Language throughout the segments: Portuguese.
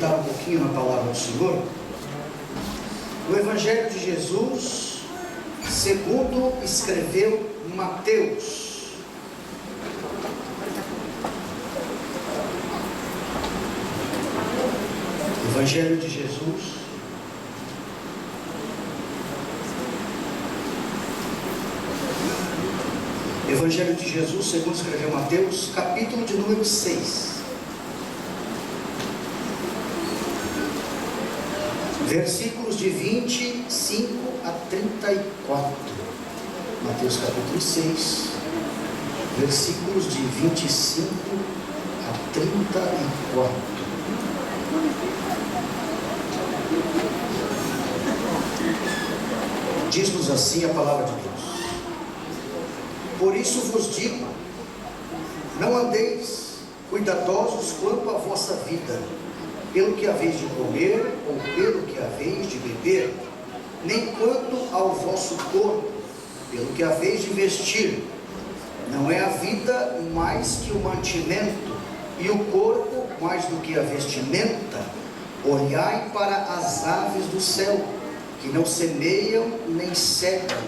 Dar um pouquinho na palavra do Senhor. O Evangelho de Jesus, segundo escreveu Mateus. Evangelho de Jesus, Evangelho de Jesus, segundo escreveu Mateus, capítulo de número 6. Versículos de 25 a 34. Mateus capítulo 6, versículos de 25 a 34. Diz-nos assim a palavra de Deus: por isso vos digo, não andeis cuidadosos quanto à vossa vida, pelo que haveis de comer, ou pelo que haveis de beber, nem quanto ao vosso corpo, pelo que haveis de vestir. Não é a vida mais que o mantimento, e o corpo mais do que a vestimenta? Olhai para as aves do céu, que não semeiam, nem secam,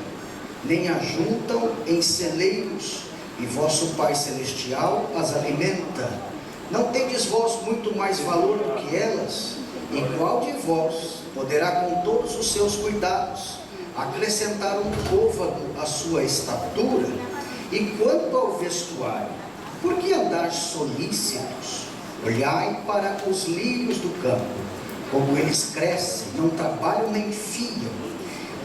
nem ajuntam em celeiros, e vosso Pai Celestial as alimenta. Não tendes vós muito mais valor do que elas? E qual de vós poderá, com todos os seus cuidados, acrescentar um côvado à sua estatura? E quanto ao vestuário, por que andais solícitos? Olhai para os lírios do campo, como eles crescem, não trabalham nem fiam.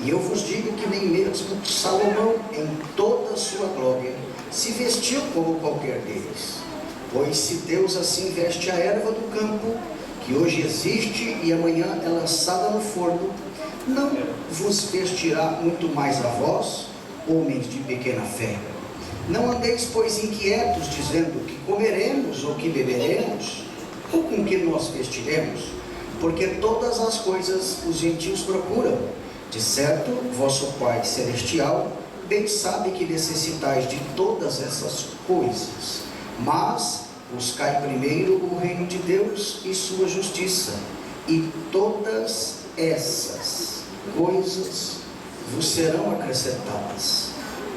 E eu vos digo que nem mesmo Salomão, em toda a sua glória, se vestiu como qualquer deles. Pois se Deus assim veste a erva do campo, que hoje existe e amanhã é lançada no forno, não vos vestirá muito mais a vós, homens de pequena fé? Não andeis, pois, inquietos, dizendo que comeremos ou que beberemos, ou com que nós vestiremos, porque todas as coisas os gentios procuram. De certo, vosso Pai Celestial bem sabe que necessitais de todas essas coisas. Mas buscai primeiro o reino de Deus e sua justiça, e todas essas coisas vos serão acrescentadas.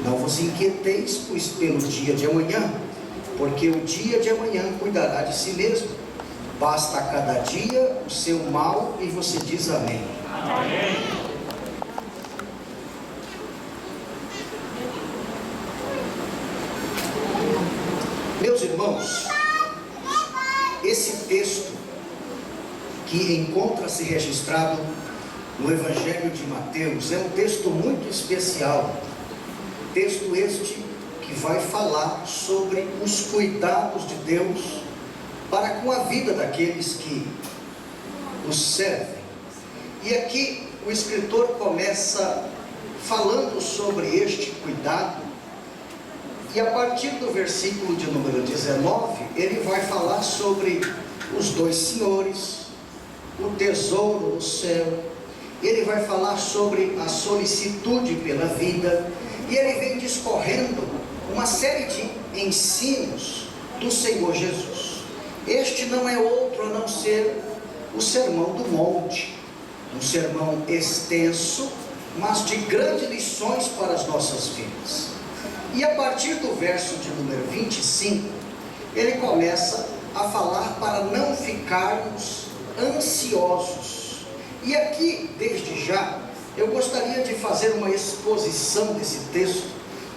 Não vos inquieteis, pois, pelo dia de amanhã, porque o dia de amanhã cuidará de si mesmo. Basta a cada dia o seu mal, e você diz amém. Amém. Meus irmãos, esse texto que encontra-se registrado no Evangelho de Mateus é um texto muito especial. Texto este que vai falar sobre os cuidados de Deus para com a vida daqueles que os servem. E aqui o escritor começa falando sobre este cuidado. E a partir do versículo de número 19, ele vai falar sobre os dois senhores, o tesouro no céu. Ele vai falar sobre a solicitude pela vida. E ele vem discorrendo uma série de ensinos do Senhor Jesus. Este não é outro a não ser o Sermão do Monte. Um sermão extenso, mas de grandes lições para as nossas vidas. E a partir do verso de número 25, ele começa a falar para não ficarmos ansiosos. E aqui, desde já, eu gostaria de fazer uma exposição desse texto,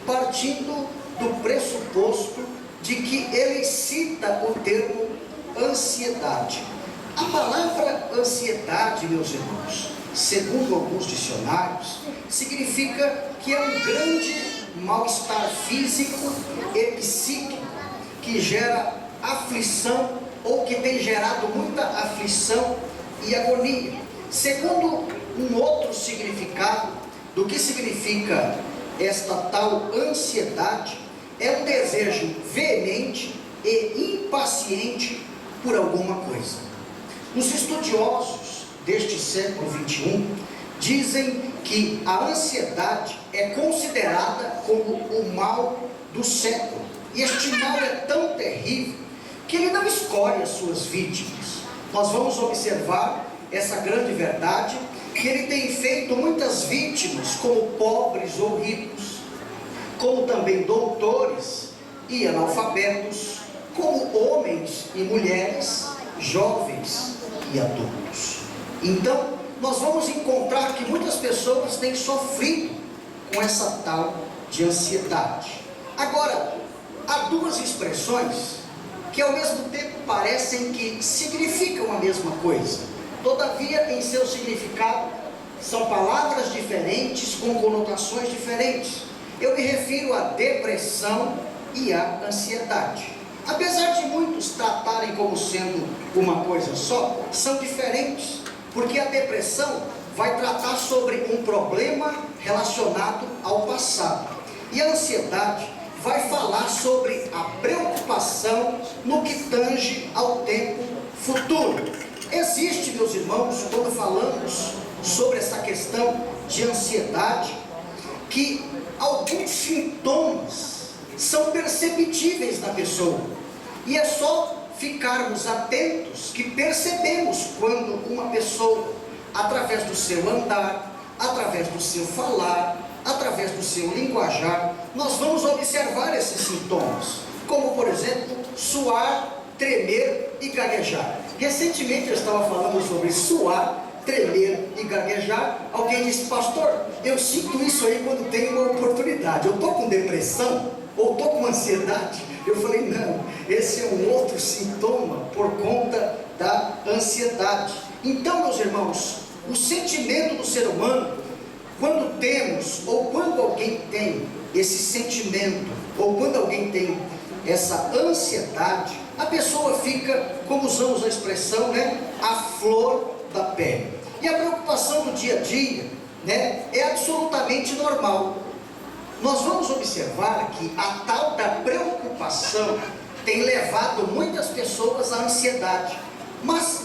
partindo do pressuposto de que ele cita o termo ansiedade. A palavra ansiedade, meus irmãos, segundo alguns dicionários, significa que é um grande mal-estar físico e psíquico que gera aflição, ou que tem gerado muita aflição e agonia. Segundo um outro significado do que significa esta tal ansiedade, é um desejo veemente e impaciente por alguma coisa. Os estudiosos deste século 21 dizem que a ansiedade é considerada como o mal do século. E este mal é tão terrível que ele não escolhe as suas vítimas. nós vamos observar essa grande verdade, que ele tem feito muitas vítimas, como pobres ou ricos, como também doutores e analfabetos, como homens e mulheres, jovens e adultos. Então, nós vamos encontrar que muitas pessoas têm sofrido com essa tal de ansiedade. Agora, há duas expressões que ao mesmo tempo parecem que significam a mesma coisa. Todavia, em seu significado, são palavras diferentes com conotações diferentes. Eu me refiro à depressão e à ansiedade. Apesar de muitos tratarem como sendo uma coisa só, são diferentes, porque a depressão vai tratar sobre um problema relacionado ao passado, e a ansiedade vai falar sobre a preocupação no que tange ao tempo futuro. Existe, meus irmãos, quando falamos sobre essa questão de ansiedade, que alguns sintomas são perceptíveis na pessoa, e é só ficarmos atentos que percebemos quando uma pessoa, através do seu andar, através do seu falar, através do seu linguajar, nós vamos observar esses sintomas, como por exemplo, suar, tremer e gaguejar. Recentemente eu estava falando sobre suar, tremer e gaguejar. Alguém disse: pastor, eu sinto isso aí quando tenho uma oportunidade. Eu estou com depressão ou estou com ansiedade? Eu falei: não, esse é um outro sintoma por conta da ansiedade. Então, meus irmãos, o sentimento do ser humano, quando temos, ou quando alguém tem esse sentimento, ou quando alguém tem essa ansiedade, a pessoa fica, como usamos a expressão, a flor da pele. E a preocupação do dia a dia, é absolutamente normal. Nós vamos observar que a tal da preocupação tem levado muitas pessoas à ansiedade, mas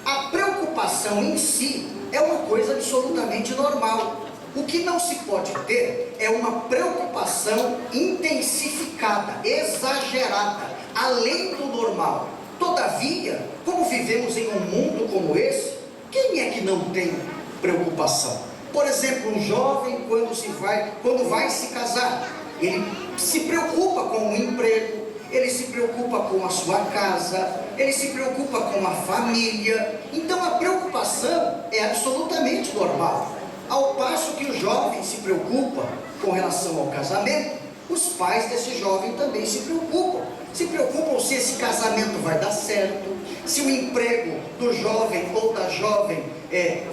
a preocupação em si é uma coisa absolutamente normal. O que não se pode ter é uma preocupação intensificada, exagerada, além do normal. Todavia, como vivemos em um mundo como esse, quem é que não tem preocupação? Por exemplo, um jovem quando vai se casar, ele se preocupa com o emprego, ele se preocupa com a sua casa, ele se preocupa com a família. Então a preocupação é absolutamente normal. Ao passo que o jovem se preocupa com relação ao casamento, os pais desse jovem também se preocupam. Se preocupam se esse casamento vai dar certo, se o emprego do jovem ou da jovem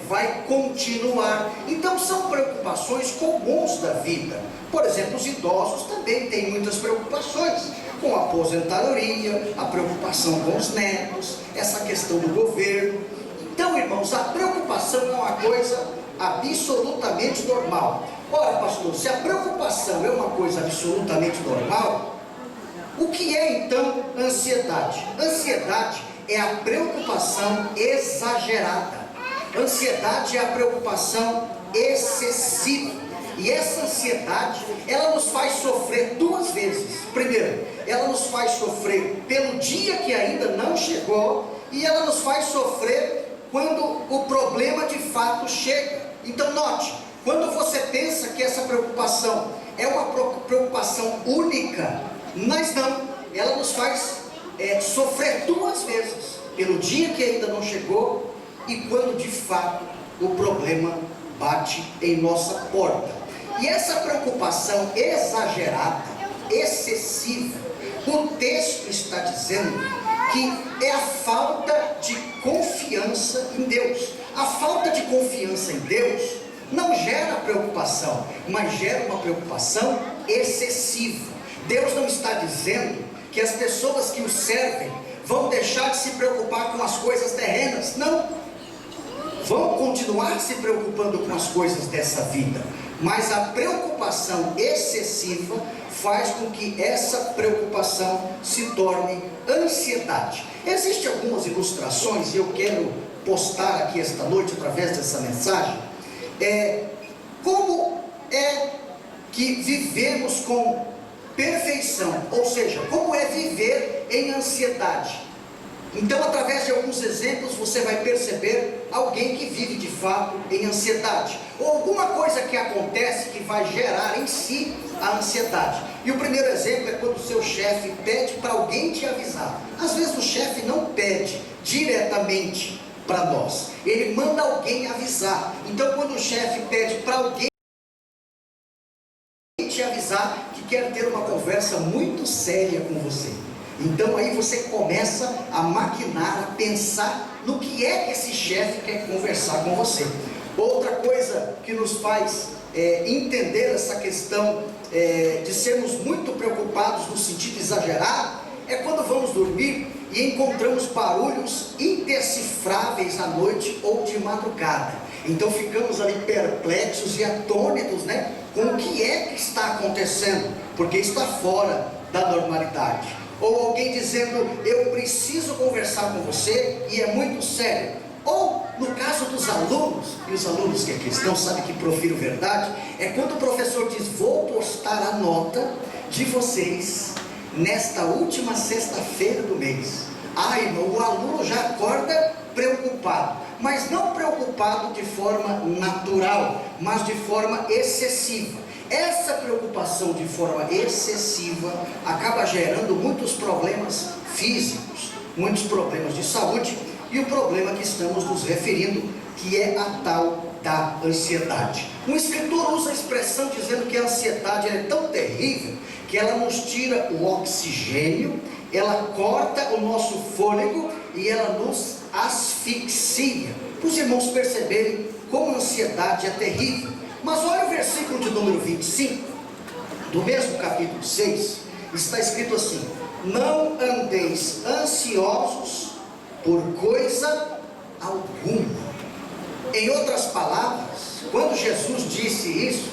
vai continuar. Então são preocupações comuns da vida. Por exemplo, os idosos também têm muitas preocupações com a aposentadoria, a preocupação com os netos, essa questão do governo. Então, irmãos, a preocupação é uma coisa absolutamente normal. Ora, pastor, se a preocupação é uma coisa absolutamente normal, o que é então ansiedade? Ansiedade é a preocupação exagerada. Ansiedade é a preocupação excessiva. E essa ansiedade, ela nos faz sofrer duas vezes. Primeiro, ela nos faz sofrer pelo dia que ainda não chegou, e ela nos faz sofrer quando o problema de fato chega. Então note, quando você pensa que essa preocupação é uma preocupação única, mas não, ela nos faz sofrer duas vezes, pelo dia que ainda não chegou e quando de fato o problema bate em nossa porta. E essa preocupação exagerada, excessiva, o texto está dizendo que é a falta de confiança em Deus. A falta de confiança em Deus não gera preocupação, mas gera uma preocupação excessiva. Deus não está dizendo que as pessoas que o servem vão deixar de se preocupar com as coisas terrenas, não. Vão continuar se preocupando com as coisas dessa vida, mas a preocupação excessiva faz com que essa preocupação se torne ansiedade. Existem algumas ilustrações, e eu quero postar aqui esta noite, através dessa mensagem, como é que vivemos com perfeição, ou seja, como é viver em ansiedade. Então, através de alguns exemplos, você vai perceber alguém que vive de fato em ansiedade, ou alguma coisa que acontece que vai gerar em si a ansiedade. E o primeiro exemplo é quando o seu chefe pede para alguém te avisar. Às vezes o chefe não pede diretamente para nós, ele manda alguém avisar. Então, quando o chefe pede para alguém te avisar que quer ter uma conversa muito séria com você, então aí você começa a maquinar, a pensar no que é que esse chefe quer conversar com você. Outra coisa que nos faz entender essa questão de sermos muito preocupados no sentido exagerado, é quando vamos dormir e encontramos barulhos indecifráveis à noite ou de madrugada. Então ficamos ali perplexos e atônitos, com o que é que está acontecendo, porque está fora da normalidade. Ou alguém dizendo, eu preciso conversar com você e é muito sério. Ou no caso dos alunos, e os alunos que aqui estão sabem que profiro verdade, é quando o professor diz, vou postar a nota de vocês nesta última sexta-feira do mês. Irmão, o aluno já acorda preocupado, mas não preocupado de forma natural, mas de forma excessiva. Essa preocupação de forma excessiva acaba gerando muitos problemas físicos, muitos problemas de saúde, e o problema que estamos nos referindo, que é a tal da ansiedade. Um escritor usa a expressão dizendo que a ansiedade é tão terrível que ela nos tira o oxigênio, ela corta o nosso fôlego e ela nos asfixia. Para os irmãos perceberem como a ansiedade é terrível. Mas olha o versículo de número 25, do mesmo capítulo 6, está escrito assim: não andeis ansiosos por coisa alguma. Em outras palavras, quando Jesus disse isso,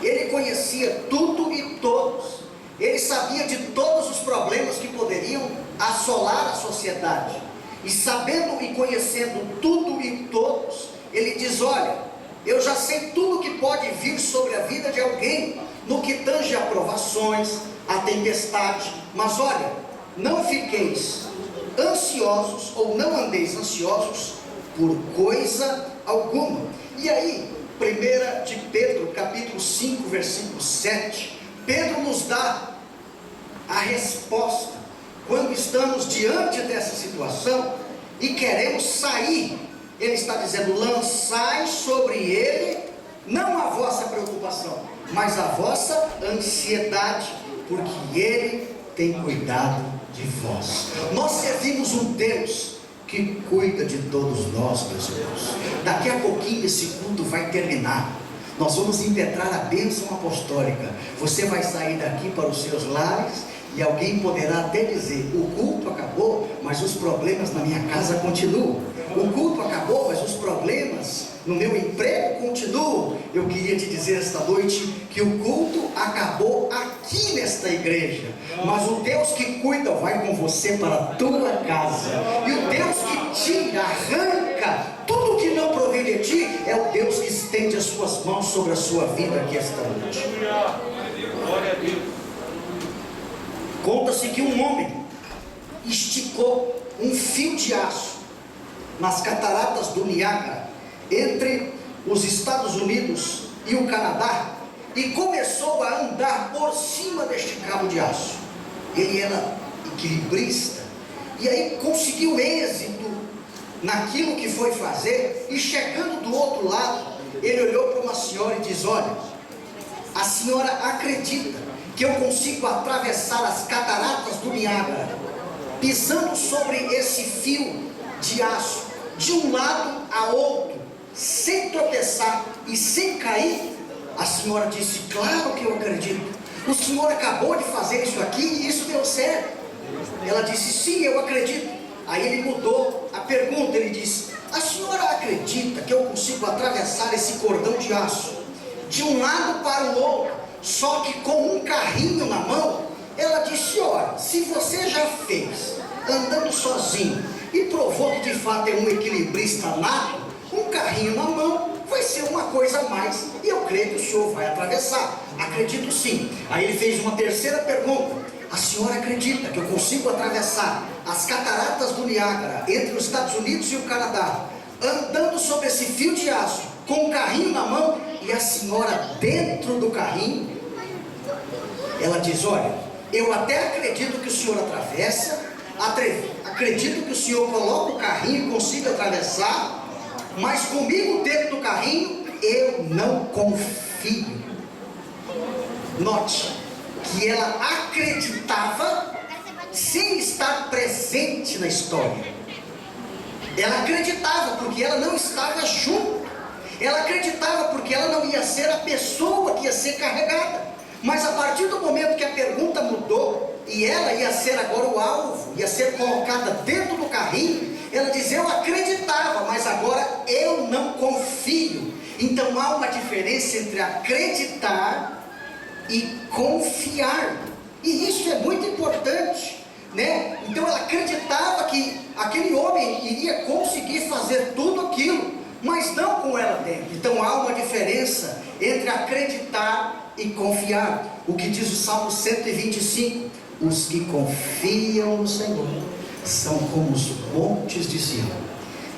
ele conhecia tudo e todos, ele sabia de todos os problemas que poderiam assolar a sociedade, e sabendo e conhecendo tudo e todos, ele diz, olha, eu já sei tudo que pode vir sobre a vida de alguém, no que tange a provações, a tempestade, mas olha, não fiqueis ansiosos, ou não andeis ansiosos por coisa alguma. E aí, 1 de Pedro, capítulo 5, versículo 7, Pedro nos dá a resposta, quando estamos diante dessa situação, e queremos sair. Ele está dizendo, lançai sobre ele, não a vossa preocupação, mas a vossa ansiedade, porque ele tem cuidado de vós. Nós servimos um Deus que cuida de todos nós, meus irmãos. Daqui a pouquinho esse culto vai terminar. Nós vamos impetrar a bênção apostólica. Você vai sair daqui para os seus lares, e alguém poderá até dizer, o culto acabou, mas os problemas na minha casa continuam. O culto acabou, mas os problemas no meu emprego continuam. Eu queria te dizer esta noite que o culto acabou aqui nesta igreja, mas o Deus que cuida vai com você para a tua casa, e o Deus que tira, arranca tudo que não provém de ti, é o Deus que estende as suas mãos sobre a sua vida aqui esta noite. Glória a Deus. Conta-se que um homem esticou um fio de aço nas cataratas do Niágara, entre os Estados Unidos e o Canadá, e começou a andar por cima deste cabo de aço. Ele era equilibrista, e aí conseguiu êxito naquilo que foi fazer, e chegando do outro lado, ele olhou para uma senhora e diz, olha, a senhora acredita que eu consigo atravessar as cataratas do Niágara, pisando sobre esse fio de aço, de um lado a outro, sem tropeçar e sem cair? A senhora disse, claro que eu acredito. O senhor acabou de fazer isso aqui e isso deu certo. Ela disse, sim, eu acredito. Aí ele mudou a pergunta, ele disse, a senhora acredita que eu consigo atravessar esse cordão de aço, de um lado para o outro, só que com um carrinho na mão? Ela disse, olha, se você já fez, andando sozinho, e provou que de fato é um equilibrista nato, um carrinho na mão vai ser uma coisa a mais, e eu creio que o senhor vai atravessar. Acredito sim. Aí ele fez uma terceira pergunta, a senhora acredita que eu consigo atravessar as cataratas do Niágara, entre os Estados Unidos e o Canadá, andando sobre esse fio de aço, com um carrinho na mão, e a senhora dentro do carrinho, ela diz: olha, eu até acredito que o senhor atravessa, acredito que o senhor coloca o carrinho e consiga atravessar, mas comigo dentro do carrinho, eu não confio. Note que ela acreditava sem estar presente na história. Ela acreditava porque ela não estava junto. Ela acreditava porque ela não ia ser a pessoa que ia ser carregada. Mas a partir do momento que a pergunta mudou e ela ia ser agora o alvo, ia ser colocada dentro do carrinho, ela diz: eu acreditava, mas agora eu não confio. Então há uma diferença entre acreditar e confiar, e isso é muito importante, né? Então ela acreditava que aquele homem iria conseguir fazer tudo aquilo, mas não com ela dentro. Então há uma diferença entre acreditar e confiar. O que diz o Salmo 125: os que confiam no Senhor são como os montes de Sião,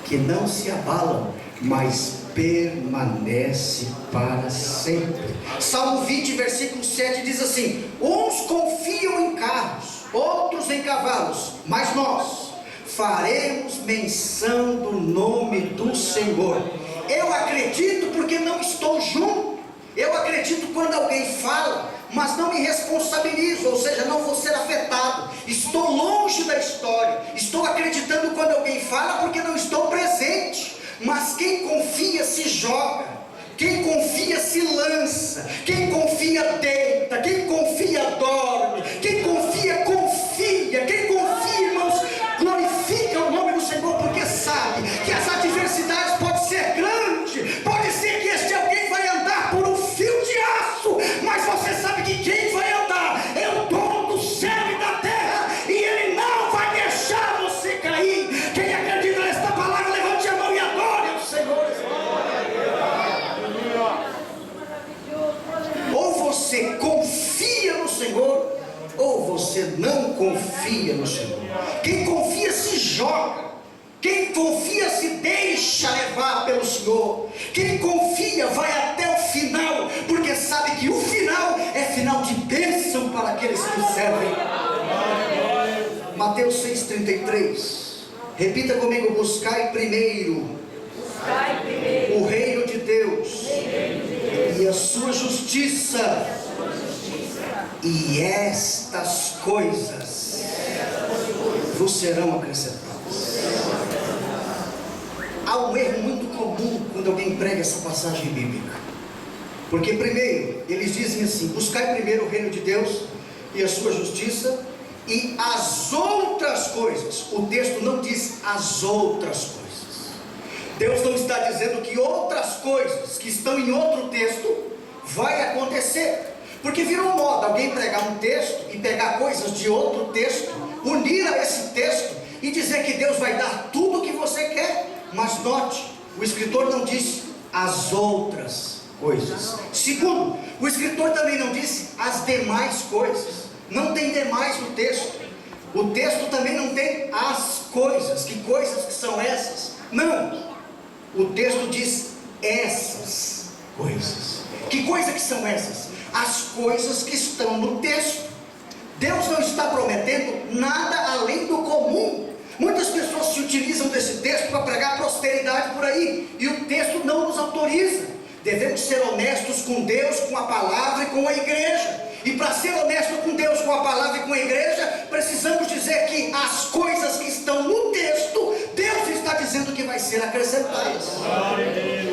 que não se abalam, mas permanece para sempre. Salmo 20, versículo 7 diz assim: uns confiam em carros, outros em cavalos, mas nós faremos menção do nome do Senhor. Eu acredito porque não estou junto. Eu acredito quando alguém fala, mas não me responsabilizo, ou seja, não vou ser afetado. Estou longe da história. Estou acreditando quando alguém fala porque não estou presente. Mas quem confia se joga, quem confia se lança, quem confia deita, quem confia dorme, quem confia confia, quem confia, irmãos, glorifica o nome do Senhor, porque sabe que as adversidades podem ser grandes, pode ser que este alguém vai andar por um fio de aço, mas você sabe que quem vai andar é o dono do céu e da terra, e ele não vai deixar você cair. Quem acredita nesta palavra, levante a mão e adore ao Senhor. Ou você confia no Senhor, ou você não confia no Senhor. Quem confia se joga, quem confia se deixa levar pelo Senhor, quem confia vai até o final, porque sabe que o final é final de bênção para aqueles que o servem. Mateus 6,33, repita comigo: buscai primeiro o reino de Deus e a sua justiça, e estas coisas vos serão acrescentadas. Há um erro muito comum quando alguém prega essa passagem bíblica, porque primeiro eles dizem assim: buscai primeiro o reino de Deus e a sua justiça, e as outras coisas. O texto não diz as outras coisas. Deus não está dizendo que outras coisas que estão em outro texto vai acontecer, porque virou moda alguém pregar um texto e pegar coisas de outro texto, unir a esse texto e dizer que Deus vai dar tudo o que você quer. Mas note, o escritor não disse as outras coisas. Segundo, o escritor também não disse as demais coisas. Não tem demais no texto. O texto também não tem as coisas. Que coisas que são essas? Não. O texto diz essas coisas. Que coisa que são essas? As coisas que estão no texto. Deus não está prometendo nada além do comum. Muitas pessoas se utilizam desse texto para pregar prosperidade por aí, e o texto não nos autoriza. Devemos ser honestos com Deus, com a palavra e com a igreja. E para ser honesto com Deus, com a palavra e com a igreja, precisamos dizer que as coisas que estão no texto, Deus está dizendo que vai ser acrescentadas.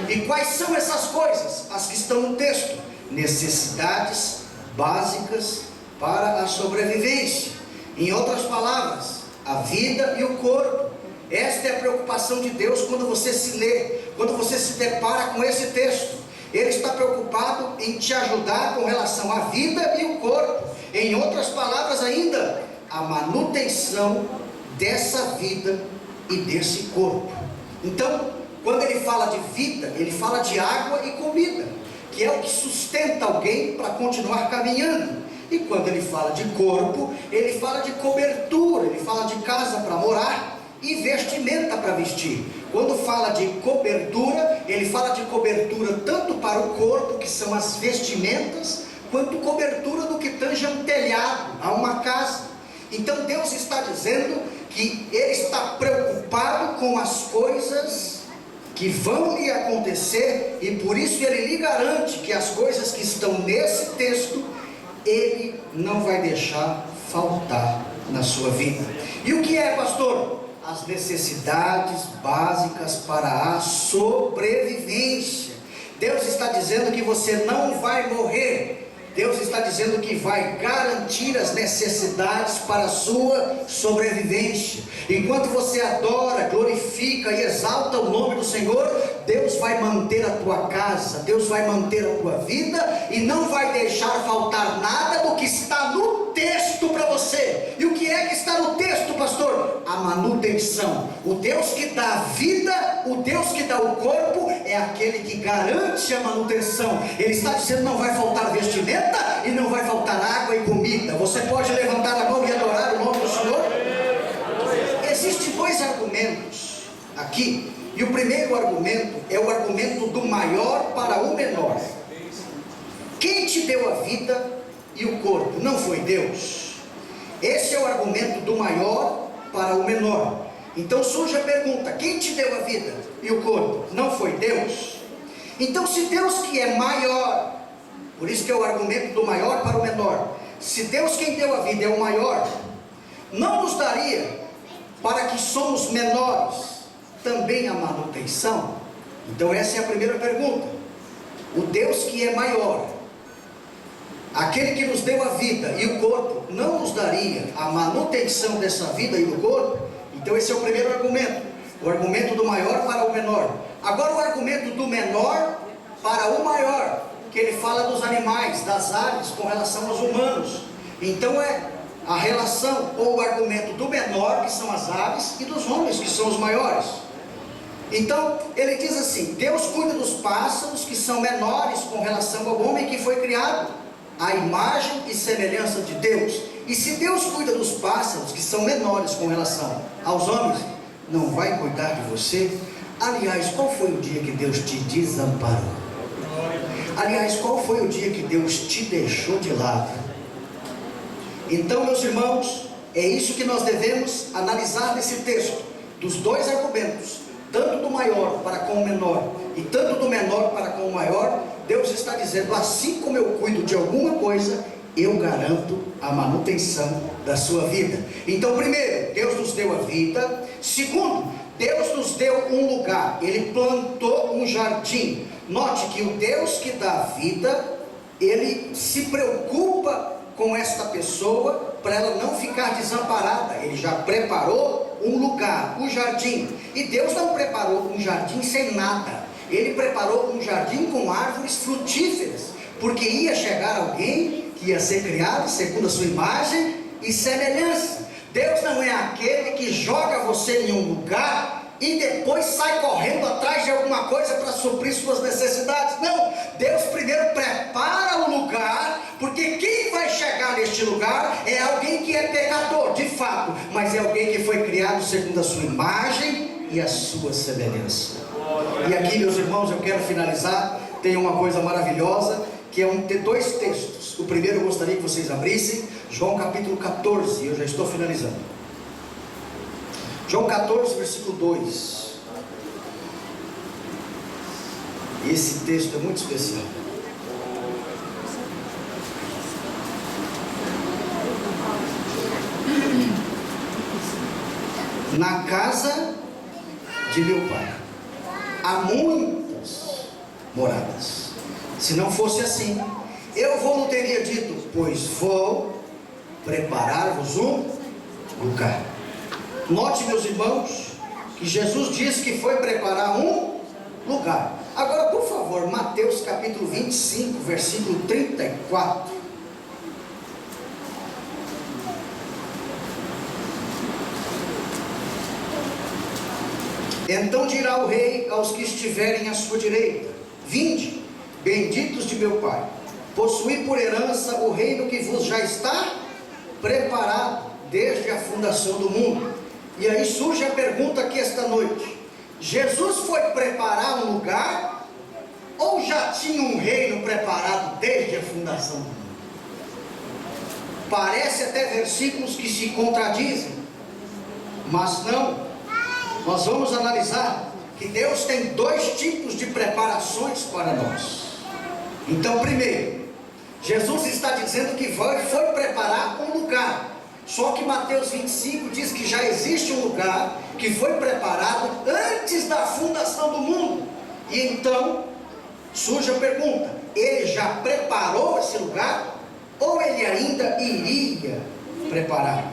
E quais são essas coisas? As que estão no texto: necessidades básicas para a sobrevivência. Em outras palavras, a vida e o corpo. Esta é a preocupação de Deus quando você se lê, quando você se depara com esse texto. Ele está preocupado em te ajudar com relação à vida e o corpo. Em outras palavras ainda, a manutenção dessa vida e desse corpo. Então, quando ele fala de vida, ele fala de água e comida, que é o que sustenta alguém para continuar caminhando. E quando ele fala de corpo, ele fala de cobertura, ele fala de casa para morar e vestimenta para vestir. Quando fala de cobertura, ele fala de cobertura tanto para o corpo, que são as vestimentas, quanto cobertura do que tange a um telhado, a uma casa. Então Deus está dizendo que Ele está preocupado com as coisas que vão lhe acontecer, e por isso Ele lhe garante que as coisas que estão nesse texto, Ele não vai deixar faltar na sua vida. E o que é, pastor? As necessidades básicas para a sobrevivência. Deus está dizendo que você não vai morrer. Deus está dizendo que vai garantir as necessidades para a sua sobrevivência. Enquanto você adora, glorifica e exalta o nome do Senhor, Deus vai manter a tua casa, Deus vai manter a tua vida e não vai deixar faltar nada do que está no texto para você. E o que é que está no texto, pastor? A manutenção. O Deus que dá a vida, o Deus que dá o corpo, é aquele que garante a manutenção. Ele está dizendo: não vai faltar vestimenta e não vai faltar água e comida. Você pode levantar a mão e adorar o nome do Senhor? Existem dois argumentos aqui, e o primeiro argumento é o argumento do maior para o menor. Quem te deu a vida e o corpo? Não foi Deus? Esse é o argumento do maior para o menor. Então surge a pergunta: quem te deu a vida e o corpo? Não foi Deus? Então, se Deus que é maior, por isso que é o argumento do maior para o menor, se Deus quem deu a vida é o maior, não nos daria, para que somos menores, também a manutenção? Então essa é a primeira pergunta. O Deus que é maior, aquele que nos deu a vida e o corpo, não nos daria a manutenção dessa vida e do corpo? Então esse é o primeiro argumento, o argumento do maior para o menor. Agora o argumento do menor para o maior, que ele fala dos animais, das aves com relação aos humanos. Então é a relação ou o argumento do menor, que são as aves, e dos homens, que são os maiores. Então ele diz assim: Deus cuida dos pássaros, que são menores com relação ao homem que foi criado à imagem e semelhança de Deus. E se Deus cuida dos pássaros, que são menores com relação aos homens, não vai cuidar de você? Aliás, qual foi o dia que Deus te desamparou? Aliás, qual foi o dia que Deus te deixou de lado? Então, meus irmãos, é isso que nós devemos analisar nesse texto, dos dois argumentos, tanto do maior para com o menor, e tanto do menor para com o maior. Deus está dizendo: assim como eu cuido de alguma coisa, eu garanto a manutenção da sua vida. Então, primeiro, Deus nos deu a vida. Segundo, Deus nos deu um lugar, Ele plantou um jardim. Note que o Deus que dá a vida, Ele se preocupa com esta pessoa, para ela não ficar desamparada. Ele já preparou um lugar, um jardim. E Deus não preparou um jardim sem nada. Ele preparou um jardim com árvores frutíferas, porque ia chegar alguém que ia ser criado segundo a sua imagem e semelhança. Deus não é aquele que joga você em um lugar e depois sai correndo atrás de alguma coisa para suprir suas necessidades. Não, Deus primeiro prepara o lugar, porque quem vai chegar neste lugar é alguém que é pecador, de fato, mas é alguém que foi criado segundo a sua imagem e a sua semelhança. E aqui, meus irmãos, eu quero finalizar. Tem uma coisa maravilhosa, que é dois textos. O primeiro eu gostaria que vocês abrissem, João capítulo 14, eu já estou finalizando. João 14, versículo 2. Esse texto é muito especial. Na casa de meu pai há muitas moradas. Se não fosse assim, eu não teria dito: pois vou preparar-vos um lugar. Note, meus irmãos, que Jesus disse que foi preparar um lugar. Agora, por favor, Mateus capítulo 25, versículo 34. Então dirá o rei aos que estiverem à sua direita: vinde, benditos de meu pai, possuir por herança o reino que vos já está preparado desde a fundação do mundo. E aí surge a pergunta aqui esta noite: Jesus foi preparar um lugar ou já tinha um reino preparado desde a fundação do mundo? Parece até versículos que se contradizem, mas não. Nós vamos analisar que Deus tem dois tipos de preparações para nós. Então, primeiro, Jesus está dizendo que foi preparar um lugar. Só que Mateus 25 diz que já existe um lugar que foi preparado antes da fundação do mundo. E então surge a pergunta: ele já preparou esse lugar? Ou ele ainda iria preparar?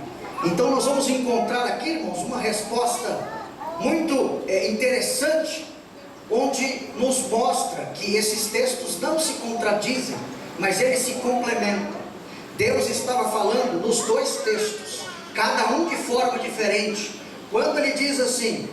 Então nós vamos encontrar aqui, irmãos, uma resposta muito interessante, onde nos mostra que esses textos não se contradizem, mas eles se complementam. Deus estava falando nos dois textos, cada um de forma diferente. Quando ele diz assim,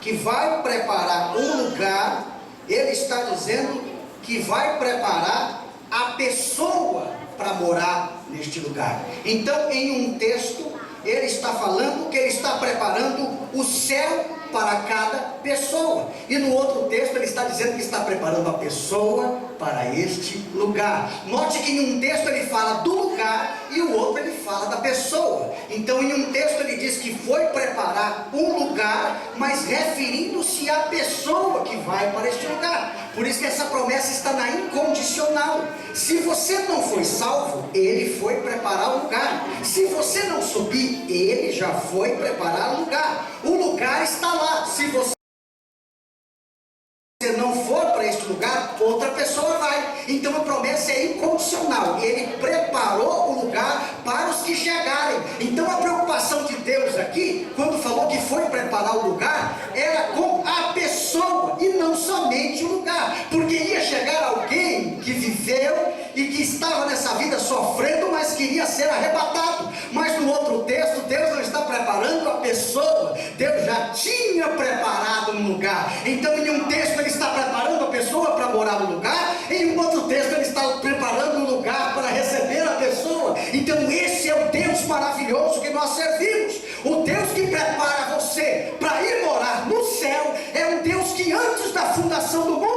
que vai preparar um lugar, ele está dizendo que vai preparar a pessoa para morar neste lugar. Então, em um texto, ele está falando que ele está preparando o céu para cada pessoa, e no outro texto ele está dizendo que está preparando a pessoa para este lugar. Note que em um texto ele fala do lugar e o outro ele fala da pessoa. Então, em um texto ele diz que foi preparar um lugar, mas referindo-se à pessoa que vai para este lugar. Por isso que essa promessa está na incondicional. Se você não foi salvo, ele foi preparar o lugar. Se você não subir, ele já foi preparar o lugar. O lugar está lá. Se você não for para este lugar, outra pessoa vai. Então a promessa é incondicional. Ele preparou o lugar para os que chegarem. Então a preocupação de Deus aqui, quando falou que foi preparar o lugar, era com a pessoa e não somente o lugar, porque ia chegar alguém que viveu e que estava nessa vida sofrendo, mas queria ser arrebatado. Mas no outro texto, Deus não está preparando a pessoa, Deus já tinha preparado um lugar. Então em um texto ele está preparando a pessoa para morar no lugar, em um outro texto ele está preparando um lugar para receber a pessoa. Então esse é o Deus maravilhoso que nós servimos. O Deus que prepara você para ir morar no céu é um Deus que antes da fundação do mundo